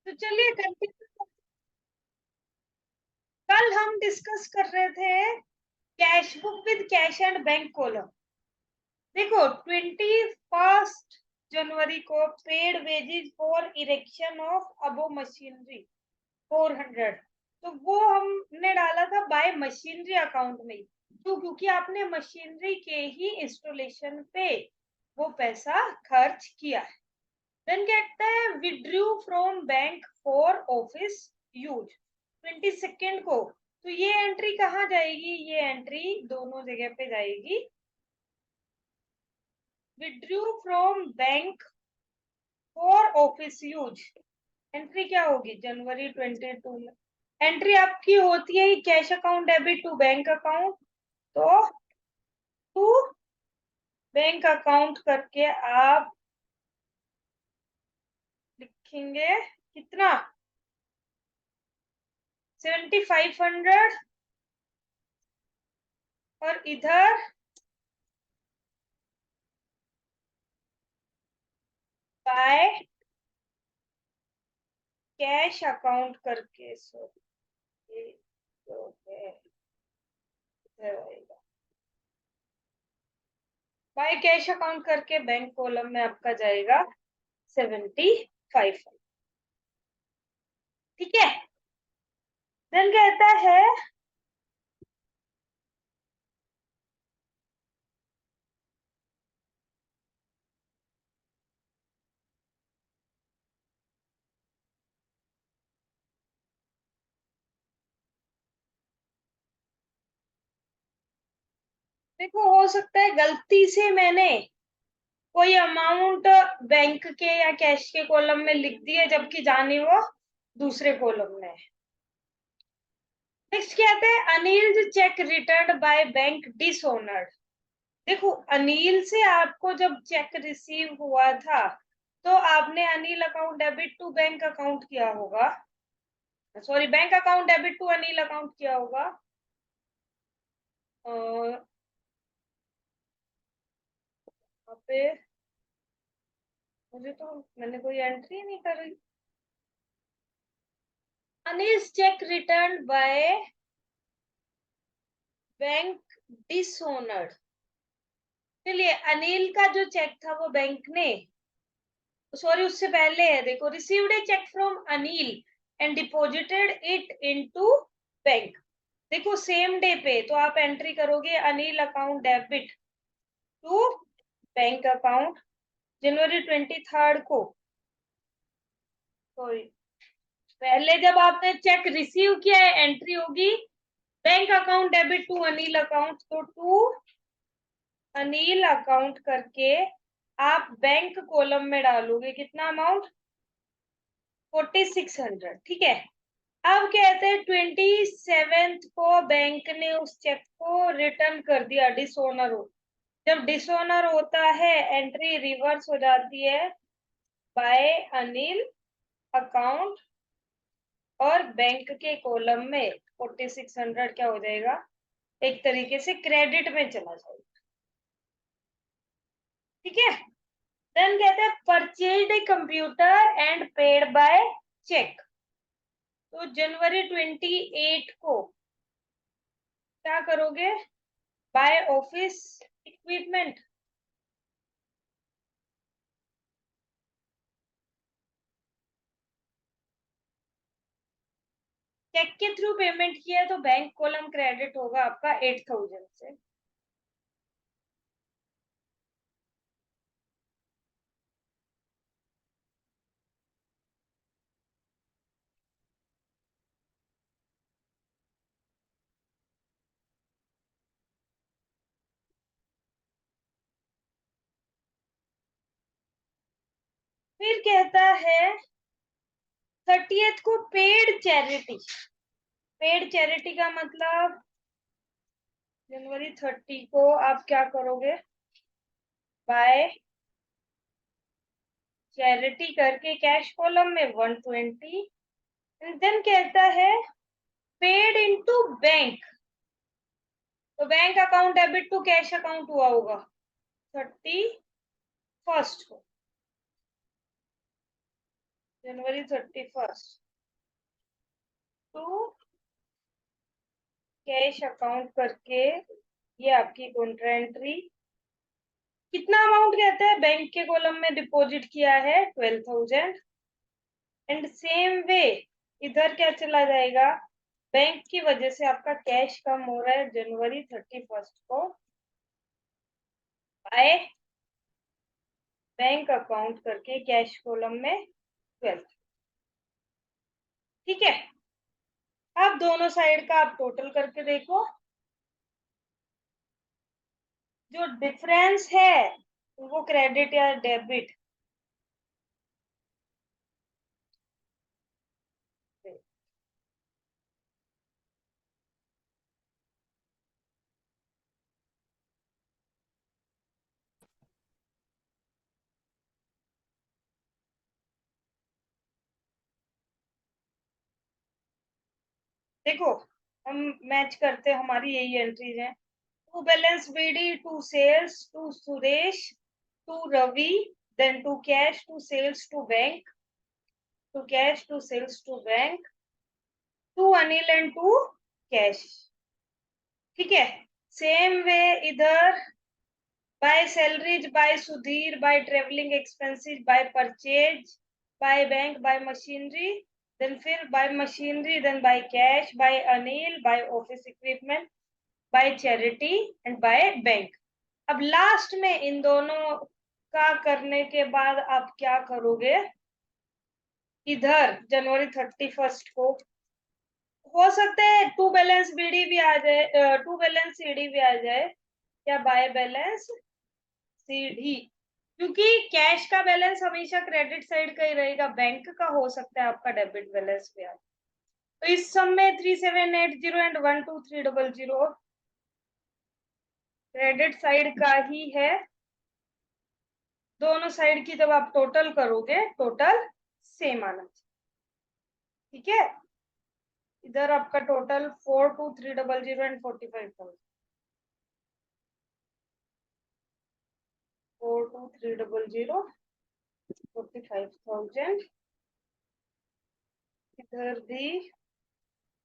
तो चलिए कंटिन्यू। कल हम डिस्कस कर रहे थे cash book with cash and bank column. देखो 21 जनवरी को paid wages for erection of above machinery 400, तो वो हमने डाला था बाय मशीनरी अकाउंट में। क्योंकि आपने मशीनरी के ही इंस्टॉलेशन पे वो पैसा खर्च किया है। देन कहता है withdrew from bank for office use 22 को। तो ये एंट्री कहाँ जाएगी? ये एंट्री दोनों जगह पे जाएगी। Withdrew from bank for office use entry क्या होगी? जनवरी 22 में एंट्री आपकी होती है cash account debit to bank account. तो टू बैंक अकाउंट करके आप लिखेंगे कितना? 7500। और इधर बाय कैश अकाउंट करके, सॉरी ये जो है इधर आएगा। बाय कैश अकाउंट करके बैंक कॉलम में आपका जाएगा 75। ठीक है। देन कहता है देखो हो सकता है गलती से मैंने कोई अमाउंट बैंक के या कैश के कॉलम में लिख दिए जबकि जानी वो दूसरे कॉलम में है। नेक्स्ट क्या आता है? Anil check return by bank dishonoured. देखो अनिल से आपको जब चेक रिसीव हुआ था तो आपने Anil account debit to bank account किया होगा, sorry bank account debit to Anil account किया होगा। यहाँ पे मुझे तो मैंने कोई एंट्री नहीं करी। Anil check return by bank dishonoured. चलिए अनिल का जो चेक था वो बैंक ने, सॉरी उससे पहले है, देखो received a cheque from Anil and deposited it into bank. देखो सेम डे पे तो आप एंट्री करोगे Anil account debit to bank account January 23 को। सॉरी पहले जब आपने चेक रिसीव किया है एंट्री होगी bank account debit to Anil account, तो टू अनिल अकाउंट करके आप बैंक कॉलम में डालोगे कितना अमाउंट? 4600। ठीक है। अब कहते हैं 27 को बैंक ने उस चेक को रिटर्न कर दिया डिसओनर हो। जब डिसओनर होता है एंट्री रिवर्स हो जाती है बाय अनिल अकाउंट और बैंक के कॉलम में 4600 क्या हो जाएगा? एक तरीके से क्रेडिट में चला जाएगा। ठीक है। देन कहते हैं purchase a computer and paid by cheque. तो जनवरी 28 को क्या करोगे? By office equipment. चेक के थ्रू पेमेंट किया है तो बैंक कॉलम क्रेडिट होगा आपका 8000 से। फिर कहता है 30th को पेड चैरिटी। पेड चैरिटी का मतलब जनवरी 30 को आप क्या करोगे? बाय चैरिटी करके कैश कॉलम में 120। एंड देन कहता है पेड इनटू बैंक। तो bank account debit to cash account हुआ होगा 31 को। जनवरी 31 टू कैश अकाउंट करके ये आपकी कॉन्ट्रा एंट्री। कितना अमाउंट कहते हैं? बैंक के कॉलम में डिपॉजिट किया है 12,000 एंड सेम वे इधर क्या चला जाएगा? बैंक की वजह से आपका कैश कम हो रहा है जनवरी 31 को बाय बैंक अकाउंट करके कैश कॉलम में 12। ठीक है, अब दोनों साइड का आप टोटल करके देखो, जो डिफरेंस है वो क्रेडिट या डेबिट। देखो हम मैच करते हैं, हमारी यही एंट्रीज हैं। To balance BD, to sales, to Suresh, to Ravi, then to cash, to sales, to bank, to cash, to sales, to bank, to Anil and to cash. ठीक है, सेम वे इधर by salaries, by Sudhir, by travelling expenses, by purchase, by bank, by machinery, then फिर by machinery, then by cash, by Anil, by office equipment, by charity and by bank. अब last में इन दोनों का करने के बाद आप क्या करोगे? इधर जनवरी 31 को हो सकता है टू बैलेंस बीडी भी आ जाए, टू बैलेंस सीडी भी आ जाए, या बाय बैलेंस सीडी, क्योंकि कैश का बैलेंस हमेशा क्रेडिट साइड का ही रहेगा, बैंक का हो सकता है आपका डेबिट बैलेंस भी आ। तो इस सम में 3780 एंड 12300 क्रेडिट साइड का ही है। दोनों साइड की जब आप टोटल करोगे टोटल सेम आना चाहिए। ठीक है, इधर आपका टोटल 42300 एंड 45,000, 42300 45,000, इधर भी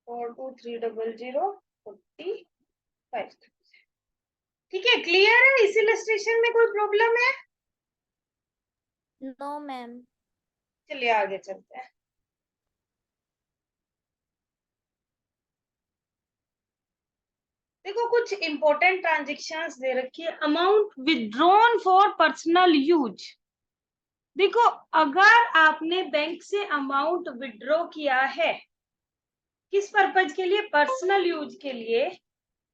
42300 45,000। ठीक है, क्लियर है? इस इलस्ट्रेशन में कोई प्रॉब्लम है? No ma'am. चलिए आगे चलते हैं। देखो कुछ इंपॉर्टेंट ट्रांजेक्शन्स दे रखी है। Amount withdrawn for personal use. देखो अगर आपने बैंक से अमाउंट विड्रॉ किया है किस पर्पज के लिए? पर्सनल यूज के लिए,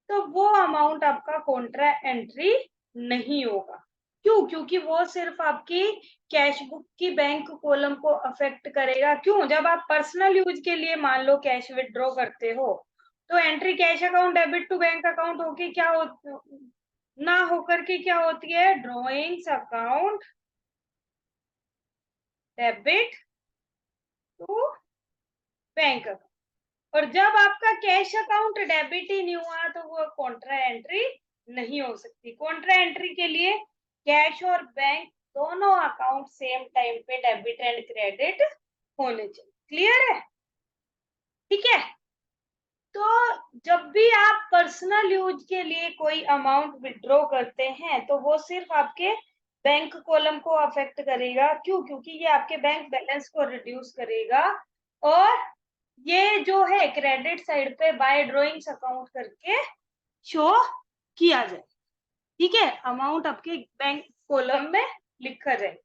तो वो अमाउंट आपका कॉन्ट्रा एंट्री नहीं होगा। क्यों? क्योंकि वो सिर्फ आपकी कैश बुक की बैंक कॉलम को अफेक्ट करेगा। क्यों? जब आप पर्सनल यूज के लिए मान लो कैश विड्रॉ करते हो तो entry cash account debit to bank account होके क्या हो ना होकर के क्या होती है? Drawings account debit to bank account. और जब आपका कैश अकाउंट डेबिट ही नहीं हुआ तो वो कॉन्ट्रा एंट्री नहीं हो सकती। कॉन्ट्रा एंट्री के लिए कैश और बैंक दोनों अकाउंट सेम टाइम पे डेबिट एंड क्रेडिट होने चाहिए। क्लियर है? ठीक है, तो जब भी आप पर्सनल यूज के लिए कोई अमाउंट विड्रॉ करते हैं तो वो सिर्फ आपके बैंक कॉलम को अफेक्ट करेगा। क्यों? क्योंकि ये आपके बैंक बैलेंस को रिड्यूस करेगा और ये जो है क्रेडिट साइड पे बाय ड्रॉइंग्स अकाउंट करके शो किया जाए। ठीक है, अमाउंट आपके बैंक कॉलम में लिखा जाए।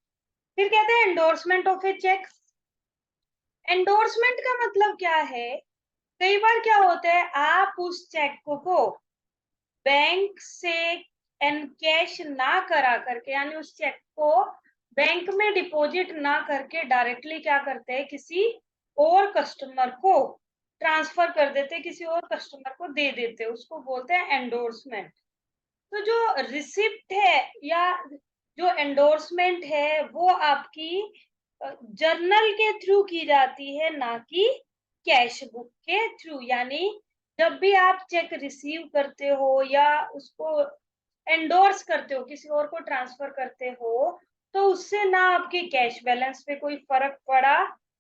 फिर कहते हैं endorsement of a cheque. Endorsement का मतलब क्या है? कई बार क्या होता है आप उस चेक को बैंक से एनकैश ना करा करके, यानी उस चेक को बैंक में डिपॉजिट ना करके डायरेक्टली क्या करते हैं? किसी और कस्टमर को ट्रांसफर कर देते, किसी और कस्टमर को दे देते, उसको बोलते हैं एंडोर्समेंट। तो जो रिसिप्ट है या जो एंडोर्समेंट है वो आपकी जर्नल के थ्रू की जाती है, ना कि कैश बुक के थ्रू। यानी जब भी आप चेक रिसीव करते हो या उसको एंडोर्स करते हो, किसी और को ट्रांसफर करते हो, तो उससे ना आपके कैश बैलेंस पे कोई फर्क पड़ा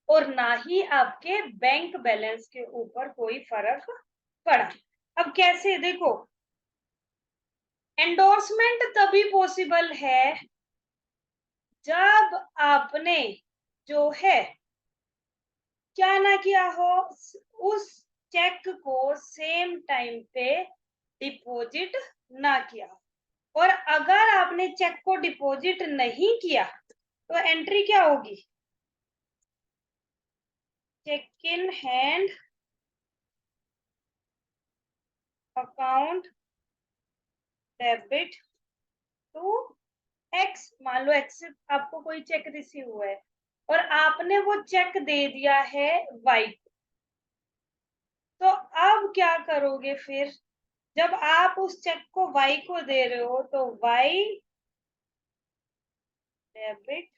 और ना ही आपके बैंक बैलेंस के ऊपर कोई फर्क पड़ा। अब कैसे, देखो एंडोर्समेंट तभी पॉसिबल है जब आपने जो है क्या ना किया हो, उस चेक को सेम टाइम पे डिपॉजिट ना किया हो। और अगर आपने चेक को डिपॉजिट नहीं किया तो एंट्री क्या होगी, cheque in hand account debit to X. मान लो एक्स से आपको कोई चेक रिसीव हुआ है और आपने वो चेक दे दिया है वाई, तो अब क्या करोगे फिर, जब आप उस चेक को वाई को दे रहे हो तो Y debit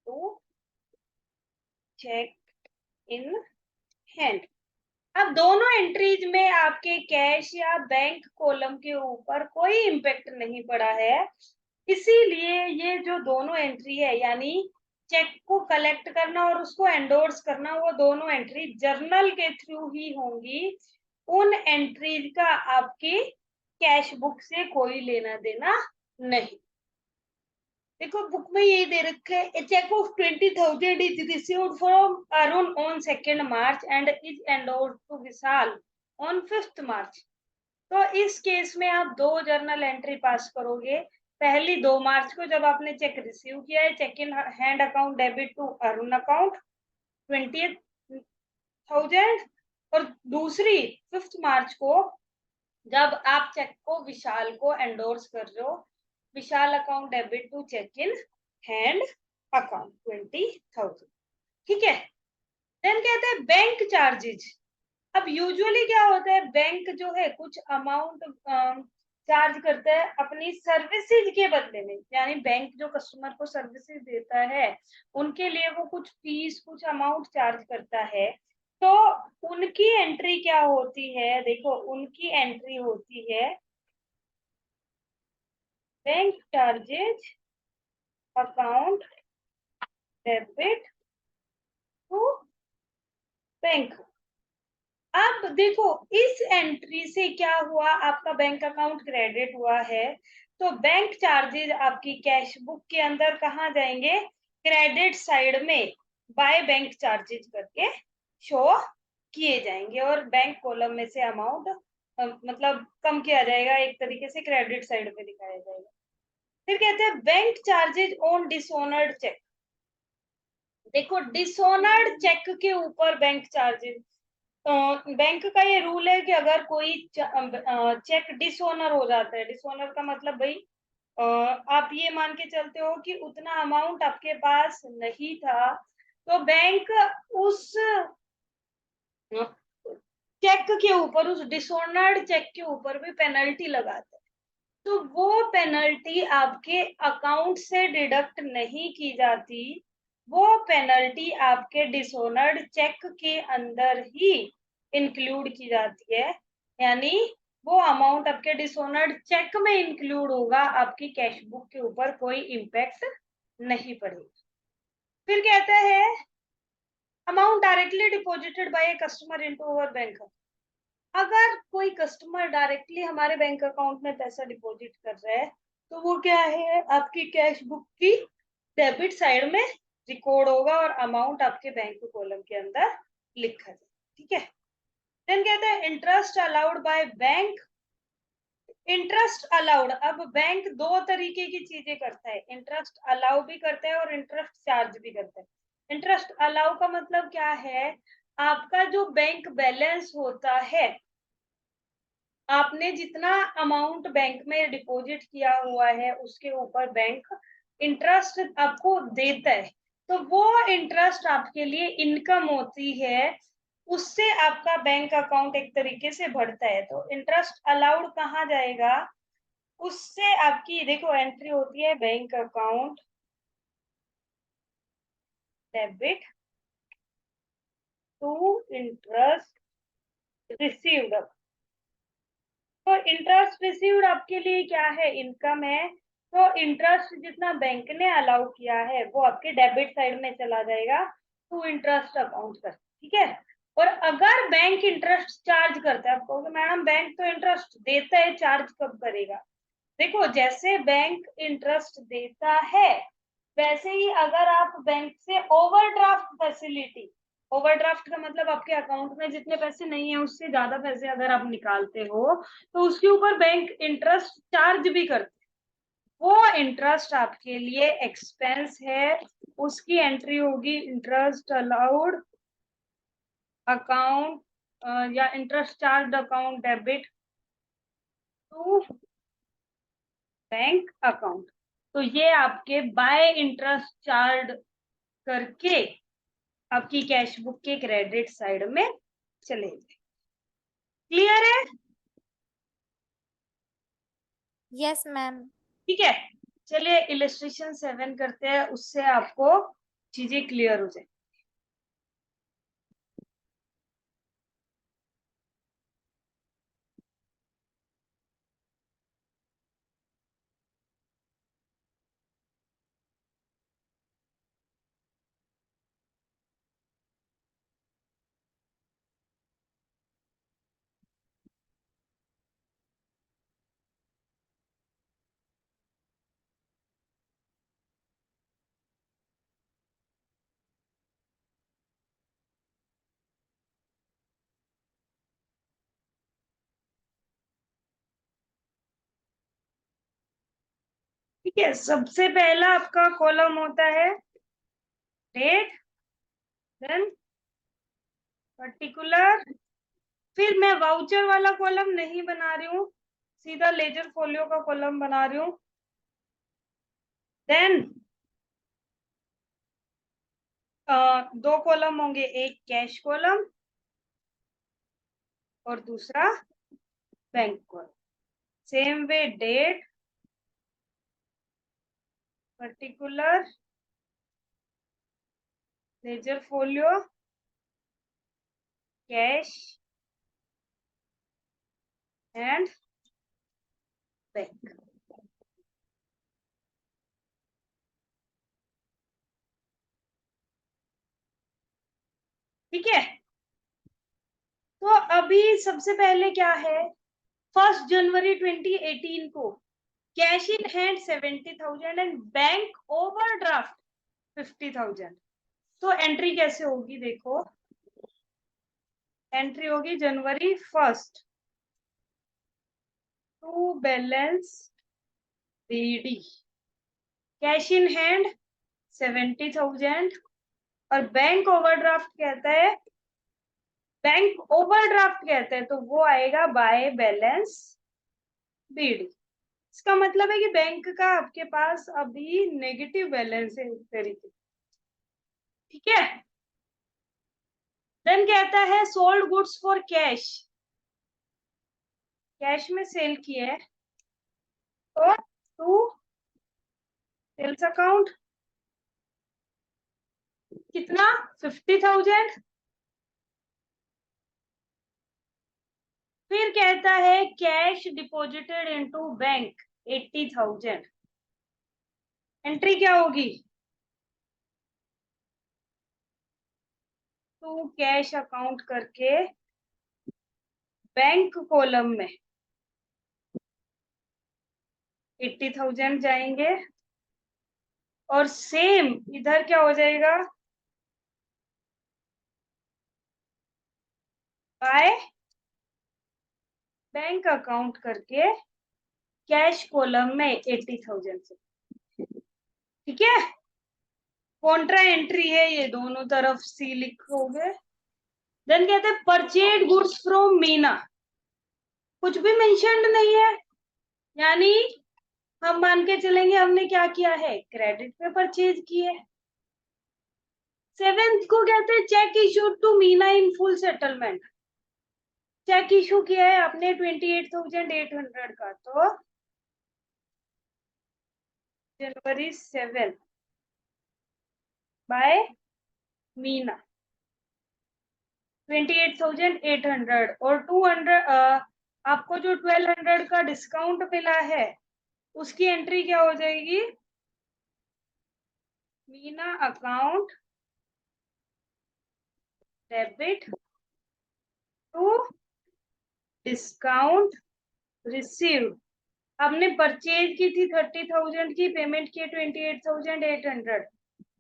to cheque in hand. अब दोनों एंट्रीज में आपके कैश या बैंक कॉलम के ऊपर कोई इम्पेक्ट नहीं पड़ा है, इसीलिए ये जो दोनों एंट्री है यानी चेक को कलेक्ट करना और उसको एंडोर्स करना, वो दोनों एंट्री जर्नल के थ्रू ही होंगी। उन एंट्रीज का आपकी कैश बुक से कोई लेना देना नहीं। देखो बुक में यही दे रखा है, a cheque of 20,000 is received from Arun on 2 March and is endorsed to Vishal on 5 March. तो इस केस में आप दो जर्नल एंट्री पास करोगे। पहली 2 मार्च को जब आपने चेक रिसीव किया है, cheque in hand account debit to Arun account 20,000, और दूसरी 5 मार्च को जब आप चेक को विशाल को एंडोर्स कर रहे हो, Vishal account debit to cheque in hand account 20,000। ठीक है, देन कहते हैं बैंक चार्जेज। अब यूजुअली क्या होता है, बैंक जो है कुछ अमाउंट चार्ज करता है अपनी सर्विसेज के बदले में, यानी बैंक जो कस्टमर को सर्विसेज देता है उनके लिए वो कुछ फीस कुछ अमाउंट चार्ज करता है। तो उनकी एंट्री क्या होती है, देखो उनकी एंट्री होती है bank charges account debit to bank. अब देखो इस एंट्री से क्या हुआ, आपका बैंक अकाउंट क्रेडिट हुआ है, तो बैंक चार्जेज आपकी कैश बुक के अंदर कहाँ जाएंगे, क्रेडिट साइड में बाय बैंक चार्जेज करके शो किए जाएंगे और बैंक कॉलम में से अमाउंट मतलब कम किया जाएगा, एक तरीके से क्रेडिट साइड पे दिखाया जाएगा। फिर कहते हैं bank charges on dishonoured cheque. देखो डिसऑनर्ड चेक के ऊपर बैंक चार्जेज, बैंक का ये रूल है कि अगर कोई चेक डिसऑनर हो जाता है, डिसऑनर का मतलब भाई आप ये मान के चलते हो कि उतना अमाउंट आपके पास नहीं था, तो बैंक उस चेक के ऊपर, उस डिसऑनर्ड चेक के ऊपर भी पेनल्टी लगाता है। तो वो पेनल्टी आपके अकाउंट से डिडक्ट नहीं की जाती, वो पेनल्टी आपके डिसऑनर्ड चेक के अंदर ही इंक्लूड की जाती है, यानी वो अमाउंट आपके डिसऑनर्ड चेक में इंक्लूड होगा, आपकी कैश बुक के ऊपर कोई इम्पैक्ट नहीं पड़ेगा। फिर कहता है amount directly deposited bye a customer into our bank. अगर कोई कस्टमर डायरेक्टली हमारे बैंक अकाउंट में पैसा डिपॉजिट कर रहा है तो वो क्या है, आपकी कैश बुक की डेबिट साइड में रिकॉर्ड होगा और अमाउंट आपके बैंक कॉलम के अंदर लिखा जाए। ठीक है, देन कहते हैं interest allowed by bank. Interest allowed, अब बैंक दो तरीके की चीजें करता है, इंटरेस्ट अलाउ भी करता है और इंटरेस्ट चार्ज भी करता है। इंटरेस्ट अलाउ का मतलब क्या है, आपका जो बैंक बैलेंस होता है, आपने जितना अमाउंट बैंक में डिपॉजिट किया हुआ है उसके ऊपर बैंक इंटरेस्ट आपको देता है, तो वो इंटरेस्ट आपके लिए इनकम होती है, उससे आपका बैंक अकाउंट एक तरीके से बढ़ता है। तो इंटरेस्ट अलाउड कहाँ जाएगा, उससे आपकी देखो एंट्री होती है bank account debit to interest received. तो इंटरेस्ट रिसीव्ड आपके लिए क्या है, इनकम है। तो इंटरेस्ट जितना बैंक ने अलाउ किया है वो आपके डेबिट साइड में चला जाएगा टू इंटरेस्ट अकाउंट कर, ठीक है। और अगर बैंक इंटरेस्ट चार्ज करता है, आप कहोगे मैडम बैंक तो इंटरेस्ट देता है, चार्ज कब करेगा? देखो, जैसे बैंक इंटरेस्ट देता है वैसे ही अगर आप बैंक से ओवरड्राफ्ट फैसिलिटी, ओवरड्राफ्ट का मतलब आपके अकाउंट में जितने पैसे नहीं है उससे ज्यादा पैसे अगर आप निकालते हो तो उसके ऊपर बैंक इंटरेस्ट चार्ज भी करते हैं। वो इंटरेस्ट आपके लिए एक्सपेंस है, उसकी एंट्री होगी इंटरेस्ट अलाउड अकाउंट या interest charge account debit to bank account. तो ये आपके बाय इंटरेस्ट चार्ज करके आपकी कैश बुक के क्रेडिट साइड में चले जाए। क्लियर है? Yes ma'am. ठीक है, चलिए इलस्ट्रेशन 7 करते हैं, उससे आपको चीजें क्लियर हो जाए। ठीक है, सबसे पहला आपका कॉलम होता है डेट, देन पर्टिकुलर, फिर मैं वाउचर वाला कॉलम नहीं बना रही हूँ, सीधा लेजर फोलियो का कॉलम बना रही हूँ। देन दो कॉलम होंगे, एक कैश कॉलम और दूसरा bank column. Same way date, particular, ledger folio, cash and bank. ठीक है, तो अभी सबसे पहले क्या है, 1 जनवरी 2018 को cash in hand 70,000 and bank overdraft 50,000। तो एंट्री कैसे होगी, देखो एंट्री होगी January 1 to balance BD, cash in hand 70,000 और बैंक ओवरड्राफ्ट कहता है, बैंक ओवरड्राफ्ट कहते हैं तो वो आएगा बाय बैलेंस बीडी। इसका मतलब है कि बैंक का आपके पास अभी नेगेटिव बैलेंस है, इस तरीके। ठीक है, देन कहता है sold goods for cash, cash में सेल किए है तो टू सेल्स अकाउंट कितना 50,000। फिर कहता है cash deposited into bank 80,000। Entry क्या होगी, टू कैश अकाउंट करके बैंक कॉलम में 80,000 जाएंगे और सेम इधर क्या हो जाएगा, बाय बैंक अकाउंट करके कैश कॉलम में 80,000 से। ठीक है, कॉन्ट्रा एंट्री है ये, दोनों तरफ सी लिखोगे। देन कहते हैं परचेड गुड्स फ्रॉम मीना, कुछ भी मेंशन्ड नहीं है, यानी हम मान के चलेंगे हमने क्या किया है, क्रेडिट पे परचेज की है। 7th को कहते हैं cheque issued to Meena in full settlement, cheque issue किया है आपने 28,800 का, तो January 7 बाय मीना 28,800 और 200, आपको जो 1,200 का डिस्काउंट मिला है उसकी एंट्री क्या हो जाएगी, Meena account debit to discount receive. आपने परचेज की थी 30,000 की, पेमेंट की 28,800,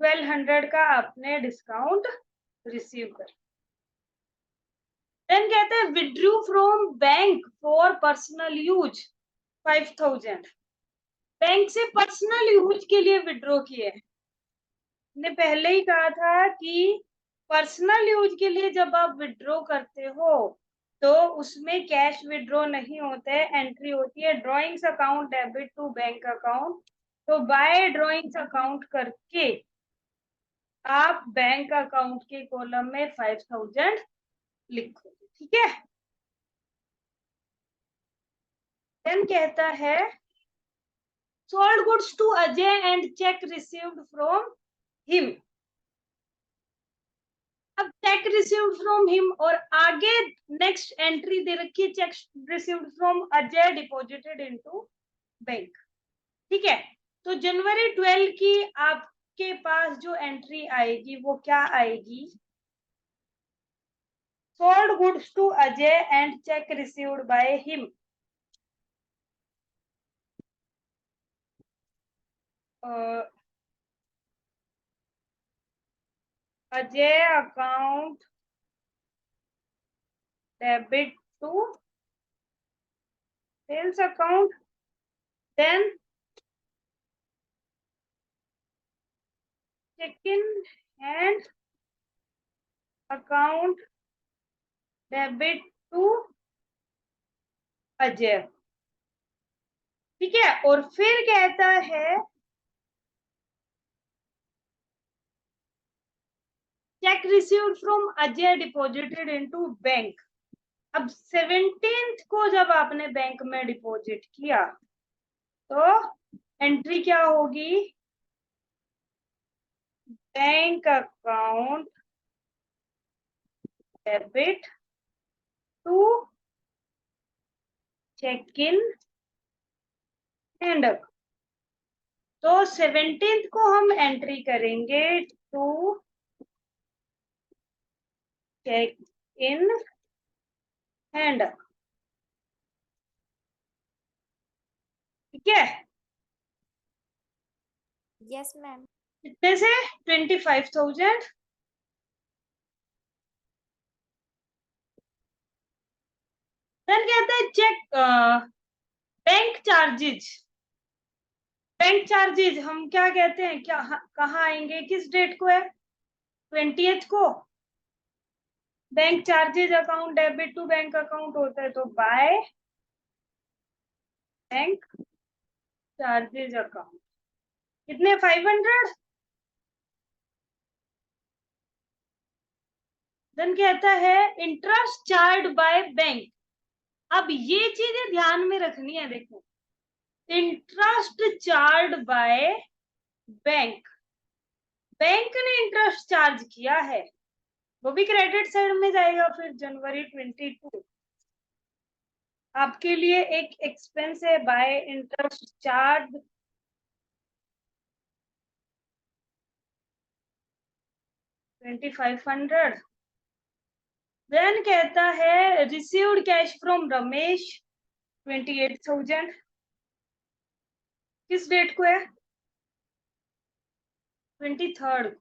1200 का आपने डिस्काउंट रिसीव कर। देन कहते हैं withdrew from bank for personal use 5,000। Bank से पर्सनल यूज के लिए विड्रॉ किए। ने पहले ही कहा था कि पर्सनल यूज के लिए जब आप विड्रॉ करते हो तो उसमें कैश विड्रॉ नहीं होता है, एंट्री होती है drawings account debit to bank account. तो बाय ड्रॉइंग्स अकाउंट करके आप बैंक अकाउंट के कॉलम में 5,000 लिखो, ठीक है। देन कहता है sold goods to Ajay and cheque received from him. अब चेक रिसीव्ड फ्रॉम हिम और आगे नेक्स्ट एंट्री दे रखी है cheque received from Ajay deposited into bank, ठीक है। तो जनवरी 12 की आपके पास जो एंट्री आएगी वो क्या आएगी? Sold goods to Ajay and cheque received by him. Ajay account debit to sales account, then cheque in hand account debit to Ajay, ठीक है। और फिर कहता है cheque received from Ajay deposited into bank. अब 17th को जब आपने बैंक में डिपॉजिट किया तो एंट्री क्या होगी? Bank account debit to cheque in hand. तो 17th को हम एंट्री करेंगे टू चेक इन हैंड, ठीक है। Yes, ma'am. कितने से? 25,000। देन कहता है cheque bank charges. Bank charges हम क्या कहते हैं, क्या कहाँ आएंगे, किस डेट को है? 20th को। Bank charges account debit to bank account होता है, तो बाय बैंक चार्जेज अकाउंट कितने? 500। देन कहता है इंटरेस्ट चार्ज बाय बैंक। अब ये चीजें ध्यान में रखनी है, देखो interest charge by bank, bank ने इंटरेस्ट चार्ज किया है, वो भी क्रेडिट साइड में जाएगा। फिर जनवरी 22 आपके लिए एक एक्सपेंस है बाय इंटरेस्ट चार्ज 2500। देन कहता है रिसीव्ड कैश फ्रॉम रमेश 28,000। किस डेट को है? 23rd।